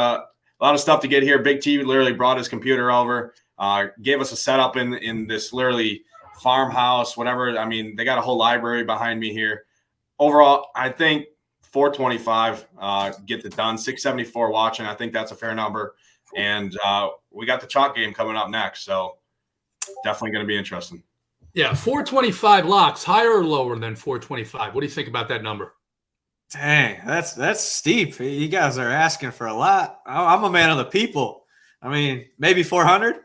of stuff to get here. Big T literally brought his computer over, gave us a setup in this literally farmhouse, whatever. I mean, they got a whole library behind me here. Overall, I think 425 gets it done. 674 watching. I think that's a fair number. And we got the chalk game coming up next, so definitely going to be interesting. Yeah, 425 locks, higher or lower than 425? What do you think about that number? Dang, that's steep. You guys are asking for a lot. I'm a man of the people. I mean, maybe 400.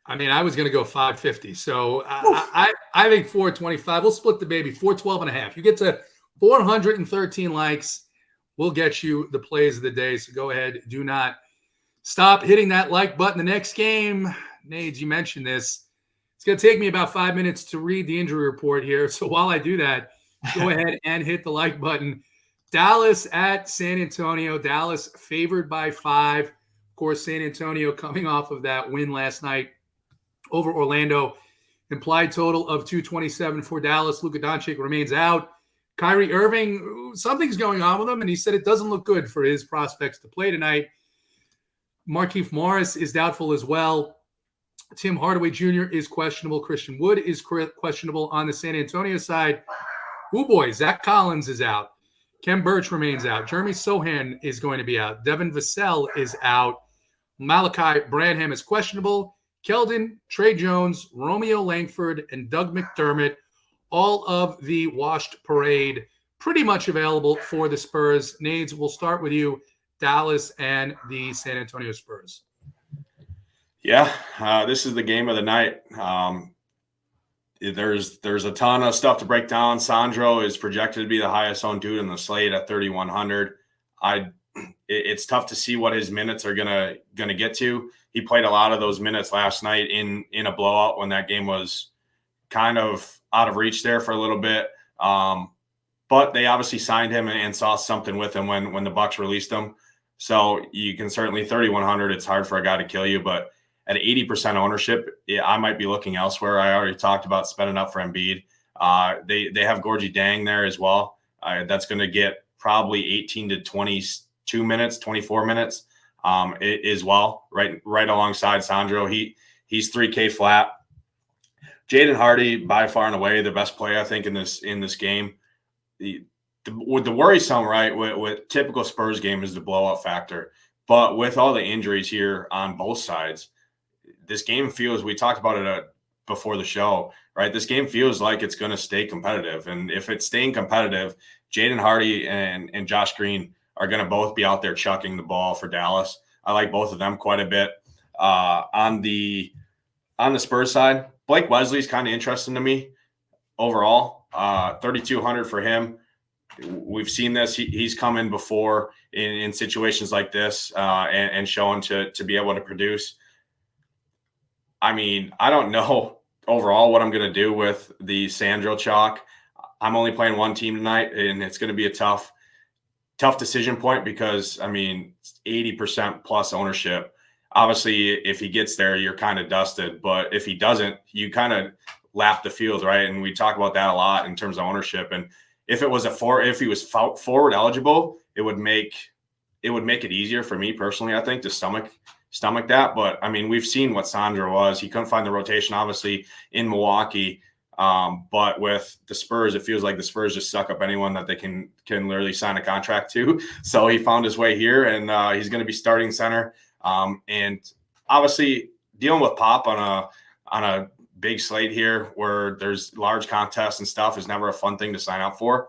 I mean, I was going to go 550. So I think 425. We'll split the baby, 412 and a half. You get to 413 likes. We'll get you the plays of the day. So go ahead. Do not stop hitting that like button. The next game, Nades, you mentioned this. It's going to take me about 5 minutes to read the injury report here. So while I do that, go ahead and hit the like button. Dallas at San Antonio. Dallas favored by 5. Of course, San Antonio coming off of that win last night over Orlando. Implied total of 227 for Dallas. Luka Doncic remains out. Kyrie Irving, something's going on with him, and he said it doesn't look good for his prospects to play tonight. Markieff Morris is doubtful as well. Tim Hardaway Jr. is questionable. Christian Wood is questionable on the San Antonio side. Oh boy, Zach Collins is out. Kem Birch remains out. Jeremy Sohan is going to be out. Devin Vassell is out. Malachi Branham is questionable. Keldon, Trey Jones, Romeo Langford, and Doug McDermott, all of the washed parade, pretty much available for the Spurs. Nades, we'll start with you. Dallas and the San Antonio Spurs. Yeah, this is the game of the night. There's a ton of stuff to break down. Sandro is projected to be the highest owned dude in the slate at 3,100. It's tough to see what his minutes are gonna get to. He played a lot of those minutes last night in a blowout when that game was kind of out of reach there for a little bit. But they obviously signed him and saw something with him when the Bucks released him. So you can certainly 3,100. It's hard for a guy to kill you, but at 80% ownership, I might be looking elsewhere. I already talked about spending up for Embiid. They have Gorgie Dang there as well. That's going to get probably 18 to 22 minutes, 24 minutes as well, right alongside Sandro. He's 3K flat. Jaden Hardy, by far and away, the best play, I think, in this game. The worrisome, right, with typical Spurs game is the blowout factor. But with all the injuries here on both sides, this game feels, we talked about it before the show, right? This game feels like it's going to stay competitive. And if it's staying competitive, Jaden Hardy and Josh Green are going to both be out there chucking the ball for Dallas. I like both of them quite a bit. On the Spurs side, Blake Wesley's kind of interesting to me overall. 3,200 for him. We've seen this. He's come in before in situations like this and shown to be able to produce. I mean, I don't know overall what I'm going to do with the Sandro chalk. I'm only playing one team tonight, and it's going to be a tough decision point because, I mean, 80% plus ownership. Obviously, if he gets there, you're kind of dusted. But if he doesn't, you kind of lap the field, right? And we talk about that a lot in terms of ownership. And if it was if he was forward eligible, it would make it easier for me personally, I think, to stomach that. But I mean, we've seen what Sandro was. He couldn't find the rotation, obviously, in Milwaukee. But with the Spurs, it feels like the Spurs just suck up anyone that they can literally sign a contract to. So he found his way here, and he's going to be starting center. And obviously, dealing with Pop on a big slate here where there's large contests and stuff is never a fun thing to sign up for.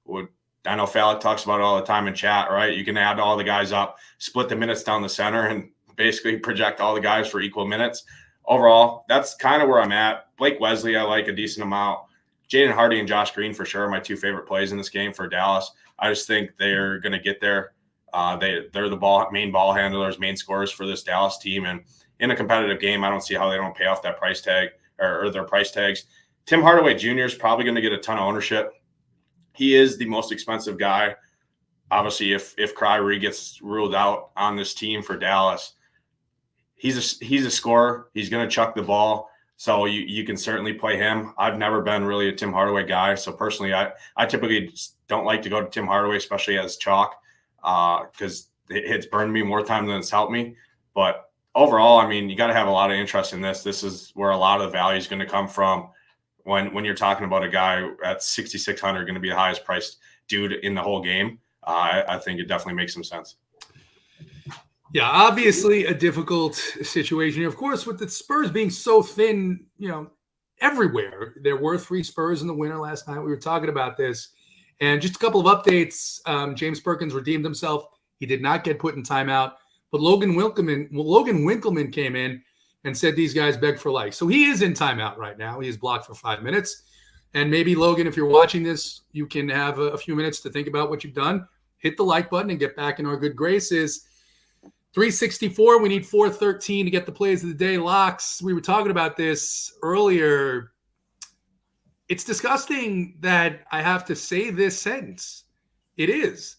I know Fallick talks about it all the time in chat, right? You can add all the guys up, split the minutes down the center, and basically project all the guys for equal minutes. Overall, that's kind of where I'm at. Blake Wesley, I like a decent amount. Jaden Hardy and Josh Green, for sure, are my two favorite plays in this game for Dallas. I just think they're going to get there. They're the main ball handlers, main scorers for this Dallas team. And in a competitive game, I don't see how they don't pay off that price tag or their price tags. Tim Hardaway Jr. is probably going to get a ton of ownership. He is the most expensive guy. Obviously, if Kyrie gets ruled out on this team for Dallas, he's a scorer. He's going to chuck the ball. So you can certainly play him. I've never been really a Tim Hardaway guy. So personally, I typically just don't like to go to Tim Hardaway, especially as chalk, because it's burned me more time than it's helped me. But overall, I mean, you got to have a lot of interest in this. This is where a lot of the value is going to come from when you're talking about a guy at 6,600 going to be the highest priced dude in the whole game. I think it definitely makes some sense. Yeah, obviously a difficult situation. Of course, with the Spurs being so thin, everywhere. There were 3 Spurs in the winner last night. We were talking about this. And just a couple of updates. James Perkins redeemed himself. He did not get put in timeout. But Logan Winkleman came in and said these guys beg for life. So he is in timeout right now. He is blocked for 5 minutes. And maybe, Logan, if you're watching this, you can have a few minutes to think about what you've done. Hit the like button and get back in our good graces. 364, we need 413 to get the plays of the day. Locks, we were talking about this earlier. It's disgusting that I have to say this sentence. It is.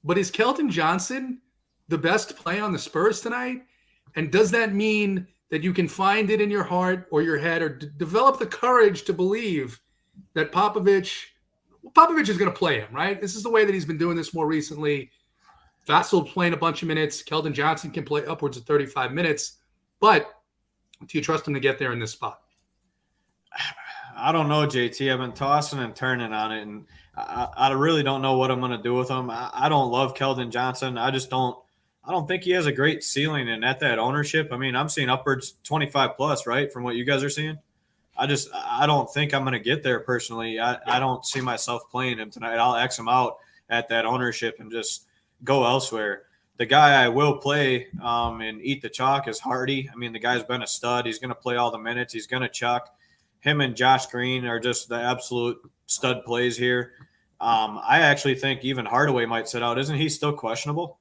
But is Keldon Johnson the best play on the Spurs tonight? And does that mean that you can find it in your heart or your head or develop the courage to believe that Popovich is going to play him, right? This is the way that he's been doing this more recently. Vassell playing a bunch of minutes. Keldon Johnson can play upwards of 35 minutes. But do you trust him to get there in this spot? I don't know, JT. I've been tossing and turning on it, and I really don't know what I'm going to do with him. I don't love Keldon Johnson. I don't think he has a great ceiling, and at that ownership, I mean, I'm seeing upwards 25 plus, right, from what you guys are seeing. I don't think I'm going to get there personally. I don't see myself playing him tonight. I'll X him out at that ownership and just go elsewhere. The guy I will play and eat the chalk is Hardy. I mean, the guy's been a stud. He's going to play all the minutes. He's going to chuck. Him and Josh Green are just the absolute stud plays here. I actually think even Hardaway might sit out. Isn't he still questionable?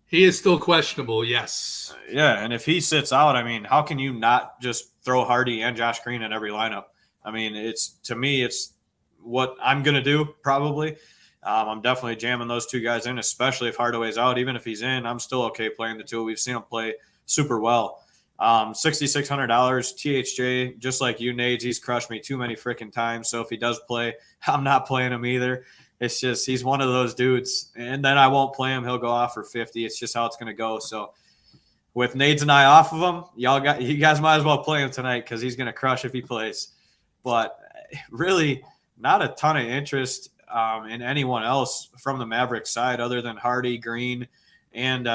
He is still questionable, yes. Yeah, and if he sits out, I mean, how can you not just throw Hardy and Josh Green in every lineup? I mean, to me, it's what I'm going to do probably. I'm definitely jamming those 2 guys in, especially if Hardaway's out. Even if he's in, I'm still okay playing the 2. We've seen him play super well. $6,600, THJ, just like you, Nades, he's crushed me too many freaking times. So if he does play, I'm not playing him either. It's just he's one of those dudes. And then I won't play him. He'll go off for 50. It's just how it's going to go. So with Nades and I off of him, you guys might as well play him tonight because he's going to crush if he plays. But really not a ton of interest in anyone else from the Mavericks side other than Hardy, Green, and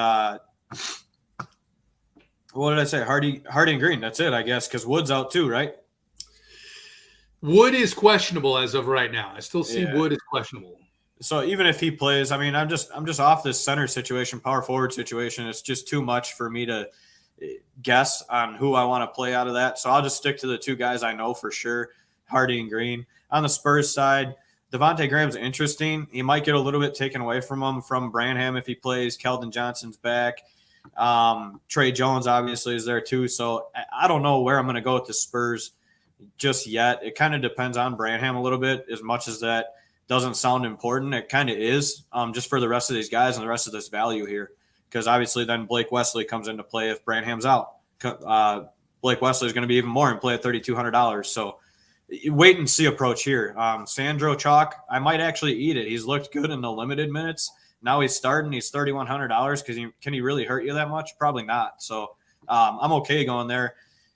what did I say? Hardy and Green. That's it, I guess, because Wood's out too, right? Wood is questionable as of right now. I still see Wood is questionable. So even if he plays, I mean, I'm just off this center situation, power forward situation. It's just too much for me to guess on who I want to play out of that. So I'll just stick to the 2 guys I know for sure, Hardy and Green. On the Spurs side, Devontae Graham's interesting. He might get a little bit taken away from him from Branham if he plays. Keldon Johnson's back. Trey Jones obviously is there too. So I don't know where I'm going to go with the Spurs just yet. It kind of depends on Branham a little bit. As much as that doesn't sound important, it kind of is just for the rest of these guys and the rest of this value here. Because obviously then Blake Wesley comes into play if Branham's out. Blake Wesley is going to be even more in play at $3,200. So wait and see approach here. Sandro Chalk, I might actually eat it. He's looked good in the limited minutes. Now he's starting. He's $3,100 because can he really hurt you that much? Probably not. So I'm okay going there.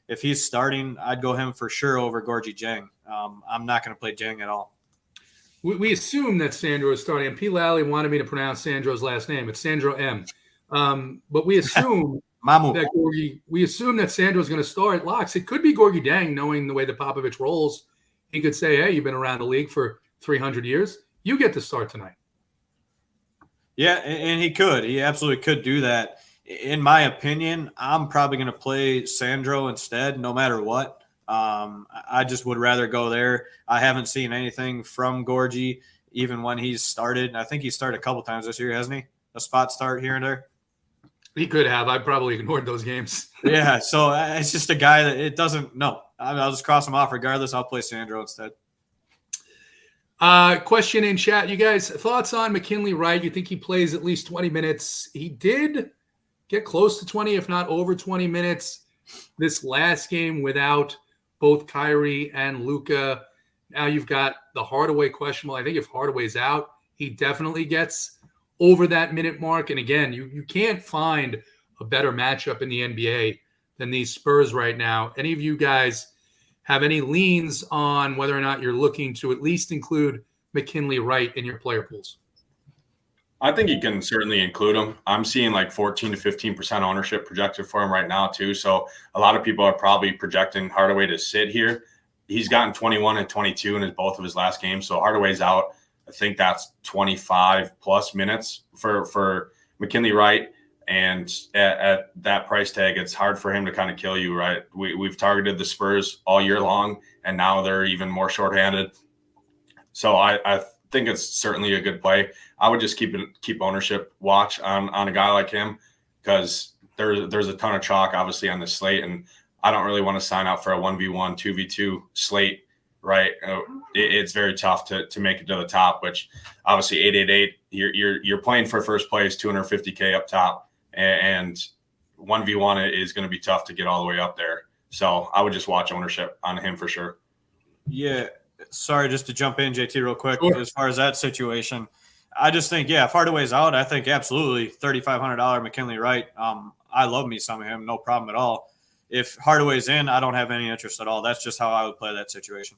If he's starting, I'd go him for sure over Gorgie Jang. I'm not going to play Jang at all. We assume that Sandro is starting. And P. Lally wanted me to pronounce Sandro's last name. It's Sandro M. But we assume that Sandro's going to start. Locks, it could be Gorgie Jang, knowing the way that Popovich rolls. He could say, hey, you've been around the league for 300 years. You get to start tonight. Yeah, and he could. He absolutely could do that. In my opinion, I'm probably going to play Sandro instead, no matter what. I just would rather go there. I haven't seen anything from Gorgie, even when he's started. I think he started a couple times this year, hasn't he? A spot start here and there. He could have. I probably ignored those games. Yeah, so it's just a guy that it doesn't – no. I'll just cross him off regardless. I'll play Sandro instead. Question in chat. You guys, thoughts on McKinley Wright? You think he plays at least 20 minutes? He did get close to 20, if not over 20 minutes this last game without both Kyrie and Luka. Now you've got the Hardaway questionable. I think if Hardaway's out, he definitely gets over that minute mark. And again, you can't find a better matchup in the NBA than these Spurs right now. Any of you guys have any leans on whether or not you're looking to at least include McKinley Wright in your player pools? I think you can certainly include him. I'm seeing like 14 to 15% ownership projected for him right now too. So a lot of people are probably projecting Hardaway to sit here. He's gotten 21 and 22 in both of his last games. So Hardaway's out. I think that's 25 plus minutes for McKinley Wright. And at that price tag, it's hard for him to kind of kill you, right? We've targeted the Spurs all year long, and now they're even more shorthanded. So I think it's certainly a good play. I would just keep ownership watch on a guy like him, because there's a ton of chalk obviously on the slate, and I don't really want to sign up for a 1v1, 2v2 slate, right? It's very tough to make it to the top, which obviously 888, you're playing for first place, 250K up top, and 1v1 is going to be tough to get all the way up there. So I would just watch ownership on him for sure. Yeah. Sorry, just to jump in, JT, real quick. Sure. As far as that situation, I just think, if Hardaway's out, I think absolutely $3,500 McKinley Wright. I love me some of him, no problem at all. If Hardaway's in, I don't have any interest at all. That's just how I would play that situation.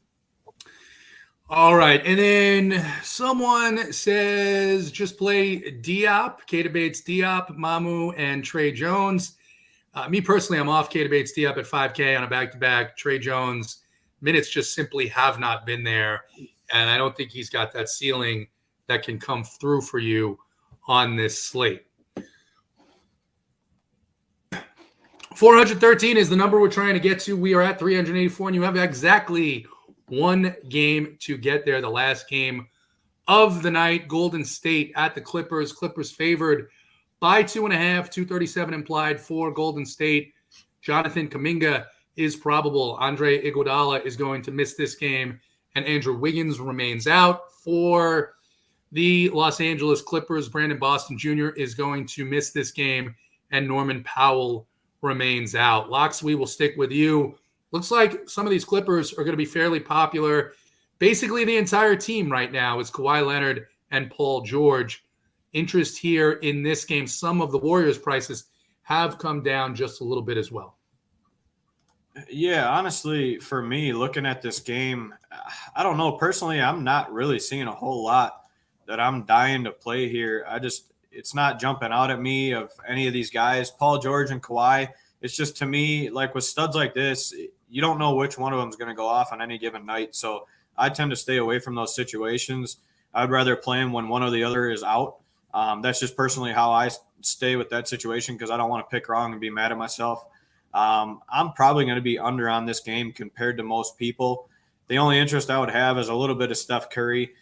All right. And then someone says just play Diop, Keita Bates, Diop, Mamu, and Trey Jones. Me personally, I'm off Keita Bates, Diop at 5K on a back-to-back. Trey Jones, minutes just simply have not been there. And I don't think he's got that ceiling that can come through for you on this slate. 413 is the number we're trying to get to. We are at 384, and you have exactly one game to get there. The last game of the night, Golden State at the Clippers. Clippers favored by 2.5, 237 implied for Golden State. Jonathan Kuminga is probable. Andre Iguodala is going to miss this game, and Andrew Wiggins remains out. For the Los Angeles Clippers, Brandon Boston Jr. is going to miss this game, and Norman Powell remains out. Lox, we will stick with you. Looks like some of these Clippers are going to be fairly popular. Basically, the entire team right now is Kawhi Leonard and Paul George. Interest here in this game. Some of the Warriors' prices have come down just a little bit as well. Yeah, honestly, for me, looking at this game, I don't know. Personally, I'm not really seeing a whole lot that I'm dying to play here. It's not jumping out at me of any of these guys. Paul George and Kawhi, it's just, to me, like with studs like this, you don't know which one of them is going to go off on any given night. So I tend to stay away from those situations. I'd rather play them when one or the other is out. That's just personally how I stay with that situation, because I don't want to pick wrong and be mad at myself. I'm probably going to be under on this game compared to most people. The only interest I would have is a little bit of Steph Curry.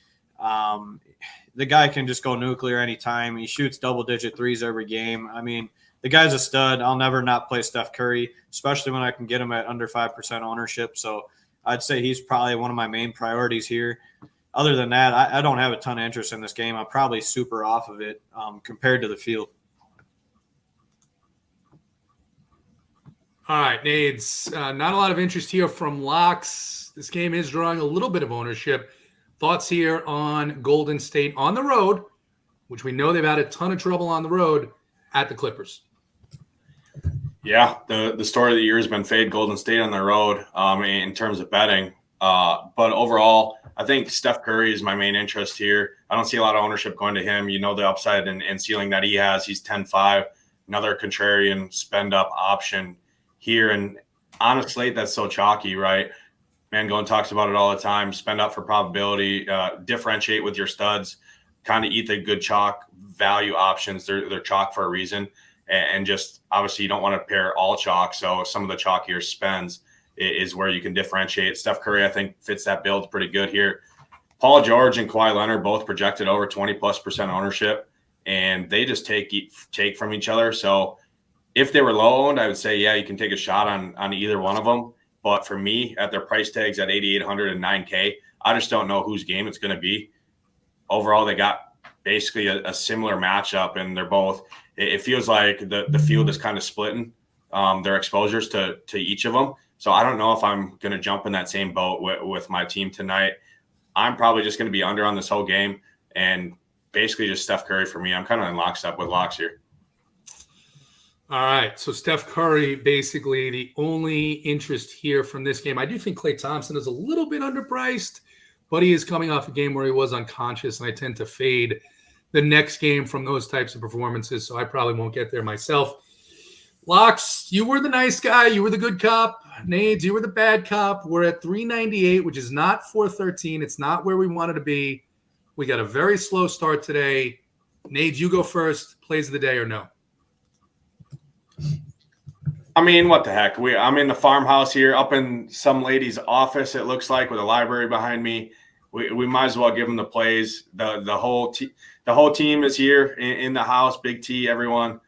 The guy can just go nuclear anytime. He shoots double-digit threes every game. I mean, the guy's a stud. I'll never not play Steph Curry, especially when I can get him at under 5% ownership. So I'd say he's probably one of my main priorities here. Other than that, I don't have a ton of interest in this game. I'm probably super off of it compared to the field. All right, Nades. Not a lot of interest here from Lox. This game is drawing a little bit of ownership. Thoughts here on Golden State on the road, which we know they've had a ton of trouble on the road, at the Clippers. Yeah, the story of the year has been fade Golden State on the road in terms of betting. But overall, I think Steph Curry is my main interest here. I don't see a lot of ownership going to him. You know the upside and ceiling that he has. He's 10-5, another contrarian spend-up option here. And honestly, that's so chalky, right? Mangone talks about it all the time. Spend up for probability, differentiate with your studs, kind of eat the good chalk value options. They're chalk for a reason. And just obviously you don't want to pair all chalk. So some of the chalkier spends is where you can differentiate. Steph Curry, I think, fits that build pretty good here. Paul George and Kawhi Leonard both projected over 20+% ownership, and they just take from each other. So if they were low owned, I would say, yeah, you can take a shot on either one of them. But for me, at their price tags at 8,800 and 9K, I just don't know whose game it's going to be. Overall, they got basically a similar matchup, and they're both. It feels like the field is kind of splitting their exposures to each of them. So I don't know if I'm going to jump in that same boat with my team tonight. I'm probably just going to be under on this whole game and basically just Steph Curry for me. I'm kind of in lockstep with locks here. All right, so Steph Curry, basically the only interest here from this game. I do think Klay Thompson is a little bit underpriced, but he is coming off a game where he was unconscious, and I tend to fade the next game from those types of performances, so I probably won't get there myself. Locks, you were the nice guy. You were the good cop. Nades, you were the bad cop. We're at 398, which is not 413. It's not where we wanted to be. We got a very slow start today. Nades, you go first. Plays of the day or no? I mean, what the heck? I'm in the farmhouse here, up in some lady's office, it looks like, with a library behind me. We might as well give them the plays. The whole team is here in the house, Big T, everyone.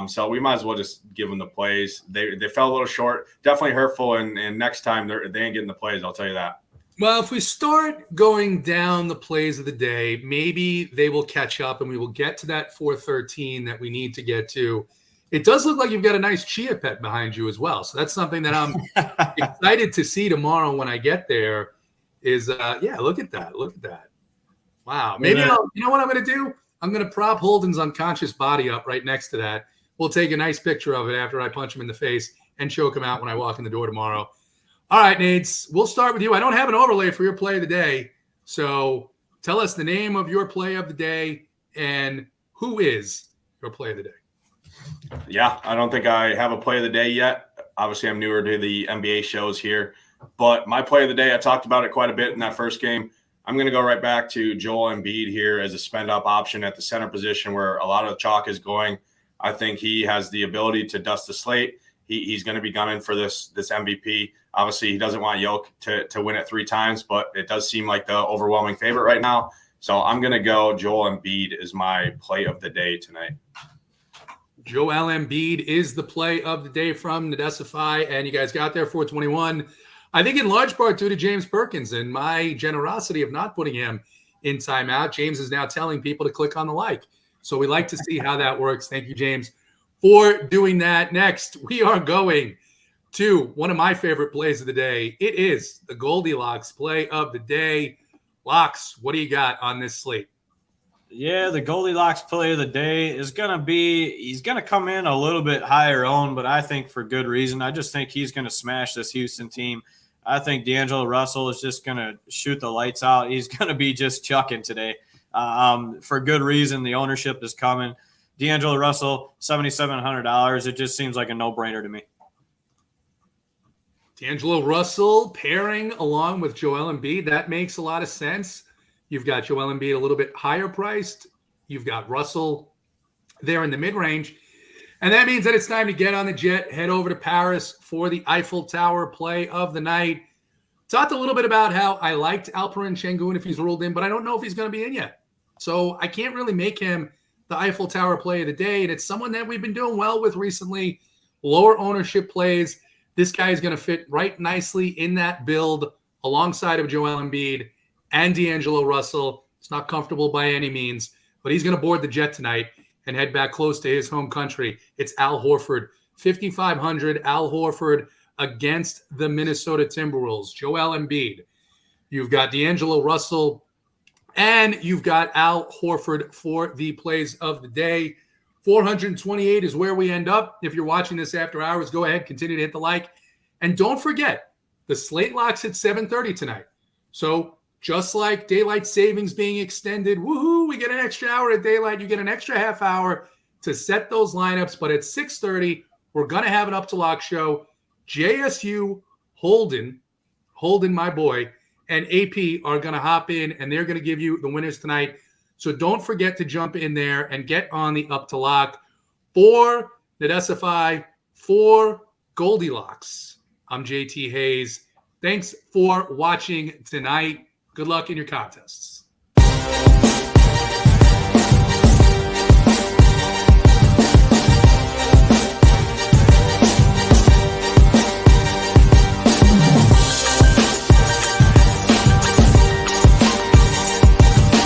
So we might as well just give them the plays. They fell a little short. Definitely hurtful, and next time they ain't getting the plays, I'll tell you that. Well, if we start going down the plays of the day, maybe they will catch up and we will get to that 413 that we need to get to. It does look like you've got a nice chia pet behind you as well. So that's something that I'm excited to see tomorrow when I get there is, look at that. Look at that. Wow. Maybe you know what I'm going to do? I'm going to prop Holden's unconscious body up right next to that. We'll take a nice picture of it after I punch him in the face and choke him out when I walk in the door tomorrow. All right, Nades, we'll start with you. I don't have an overlay for your play of the day. So tell us the name of your play of the day and who is your play of the day. Yeah, I don't think I have a play of the day yet. Obviously, I'm newer to the NBA shows here. But my play of the day, I talked about it quite a bit in that first game. I'm going to go right back to Joel Embiid here as a spend-up option at the center position where a lot of the chalk is going. I think he has the ability to dust the slate. He's going to be gunning for this MVP. Obviously, he doesn't want Jokic to win it 3 times, but it does seem like the overwhelming favorite right now. So I'm going to go Joel Embiid is my play of the day tonight. Joel Embiid is the play of the day from Nadesify, and you guys got there 421. I think in large part due to James Perkins and my generosity of not putting him in timeout. James is now telling people to click on the like. So we like to see how that works. Thank you, James, for doing that. Next, we are going to one of my favorite plays of the day. It is the Goldilocks play of the day. Locks, what do you got on this slate? Yeah, the Goldilocks play of the day is going to be – he's going to come in a little bit higher owned, but I think for good reason. I just think he's going to smash this Houston team. I think D'Angelo Russell is just going to shoot the lights out. He's going to be just chucking today. For good reason, the ownership is coming. D'Angelo Russell, $7,700. It just seems like a no-brainer to me. D'Angelo Russell pairing along with Joel Embiid, that makes a lot of sense. You've got Joel Embiid a little bit higher priced. You've got Russell there in the mid-range. And that means that it's time to get on the jet, head over to Paris for the Eiffel Tower play of the night. Talked a little bit about how I liked Alperen Şengün if he's ruled in, but I don't know if he's going to be in yet. So I can't really make him the Eiffel Tower play of the day. And it's someone that we've been doing well with recently. Lower ownership plays. This guy is going to fit right nicely in that build alongside of Joel Embiid and D'Angelo Russell. It's not comfortable by any means, but he's going to board the jet tonight and head back close to his home country. It's Al Horford, 5,500. Al Horford against the Minnesota Timberwolves. Joel Embiid. You've got D'Angelo Russell, and you've got Al Horford for the plays of the day. 428 is where we end up. If you're watching this after hours, go ahead, continue to hit the like. And don't forget, the slate locks at 7:30 tonight. So just like daylight savings being extended, woohoo, we get an extra hour at daylight. You get an extra half hour to set those lineups. But at 6:30, we're going to have an Up to Lock show. JSU, Holden, my boy, and AP are going to hop in, and they're going to give you the winners tonight. So don't forget to jump in there and get on the Up to Lock. For Nadesify, for Goldilocks, I'm JTHayes. Thanks for watching tonight. Good luck in your contests.